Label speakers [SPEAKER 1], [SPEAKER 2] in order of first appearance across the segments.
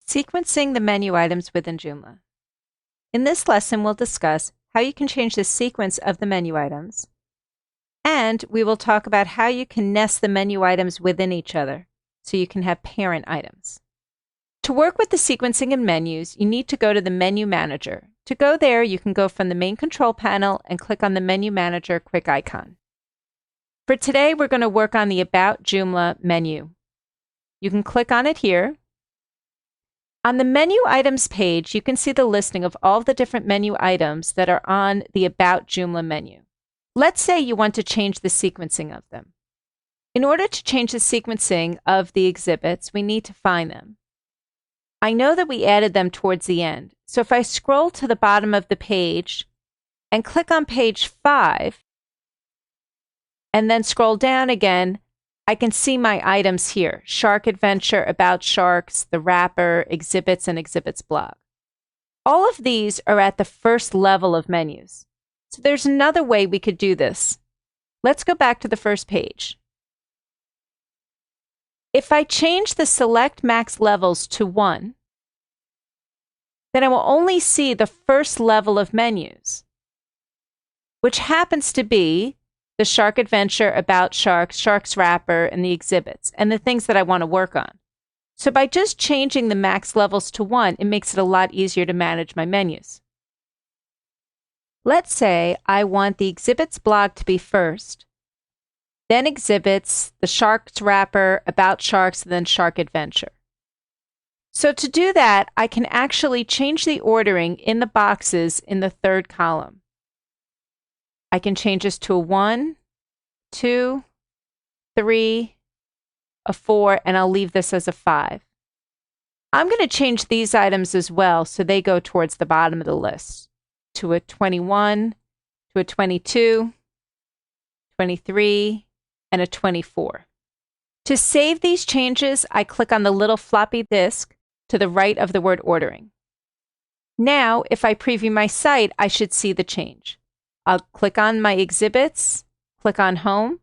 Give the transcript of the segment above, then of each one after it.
[SPEAKER 1] Sequencing the menu items within Joomla. In this lesson, we'll discuss how you can change the sequence of the menu items, and we will talk about how you can nest the menu items within each other so you can have parent items. To work with the sequencing in menus, you need to go to the Menu Manager. To go there, you can go from the main control panel and click on the Menu Manager quick icon. For today, we're going to work on the About Joomla menu. You can click on it here. On the Menu Items page, you can see the listing of all the different menu items that are on the About Joomla menu. Let's say you want to change the sequencing of them. In order to change the sequencing of the exhibits, we need to find them. I know that we added them towards the end, so if I scroll to the bottom of the page and click on page 5, and then scroll down again, I can see my items here: Shark Adventure, About Sharks, the Wrapper, Exhibits, and Exhibits Blog. All of these are at the first level of menus. So there's another way we could do this. Let's go back to the first page. If I change the Select Max Levels to 1, then I will only see the first level of menus, which happens to be the Shark Adventure, About Sharks, Shark's Wrapper, and the Exhibits, and the things that I want to work on. So by just changing the max levels to 1, it makes it a lot easier to manage my menus. Let's say I want the Exhibits blog to be first, then Exhibits, the Shark's Wrapper, About Sharks, and then Shark Adventure. So to do that, I can actually change the ordering in the boxes in the third column. I can change this to a 1, 2, 3, a 4, and I'll leave this as a 5. I'm going to change these items as well so they go towards the bottom of the list, to a 21, to a 22, 23, and a 24. To save these changes, I click on the little floppy disk to the right of the word ordering. Now, if I preview my site, I should see the change. I'll click on my exhibits, click on Home,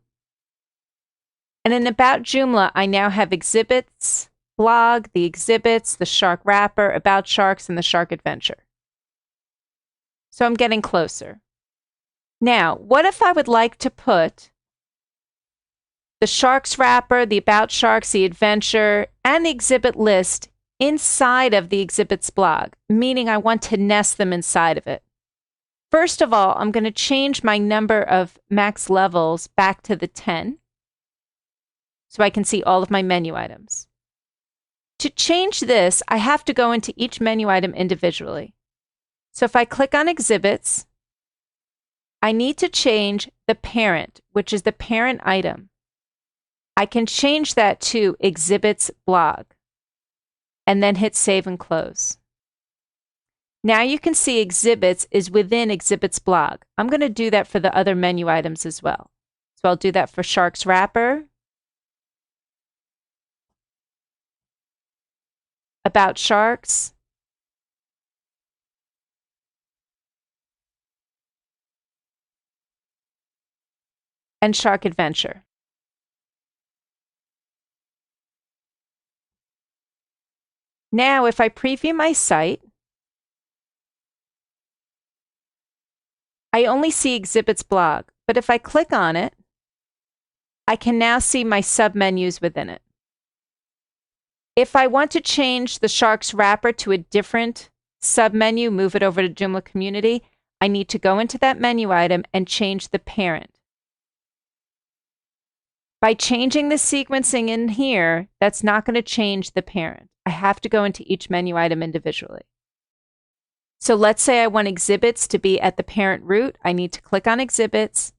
[SPEAKER 1] and in About Joomla, I now have Exhibits, Blog, the Exhibits, the Shark Wrapper, About Sharks, and the Shark Adventure. So I'm getting closer. Now, what if I would like to put the Shark's Wrapper, the About Sharks, the Adventure, and the Exhibit list inside of the Exhibits blog, meaning I want to nest them inside of it? First of all, I'm going to change my number of max levels back to the 10 so I can see all of my menu items. To change this, I have to go into each menu item individually. So if I click on Exhibits, I need to change the parent, which is the parent item. I can change that to Exhibits Blog and then hit Save and Close. Now you can see Exhibits is within Exhibits Blog. I'm going to do that for the other menu items as well. So I'll do that for Shark's Wrapper, About Sharks, and Shark Adventure. Now if I preview my site, I only see Exhibits Blog, but if I click on it, I can now see my submenus within it. If I want to change the Shark's Wrapper to a different submenu, move it over to Joomla Community, I need to go into that menu item and change the parent. By changing the sequencing in here, that's not going to change the parent. I have to go into each menu item individually. So let's say I want Exhibits to be at the parent root. I need to click on Exhibits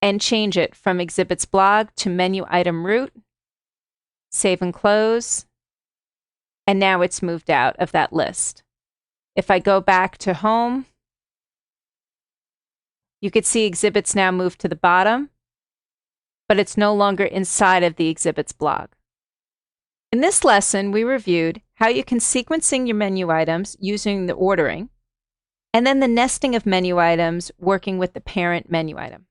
[SPEAKER 1] and change it from Exhibits Blog to Menu Item Root, Save and Close, and now it's moved out of that list. If I go back to Home, you could see Exhibits now moved to the bottom, but it's no longer inside of the Exhibits blog. In this lesson, we reviewed how you can sequencing your menu items using the ordering, and then the nesting of menu items working with the parent menu item.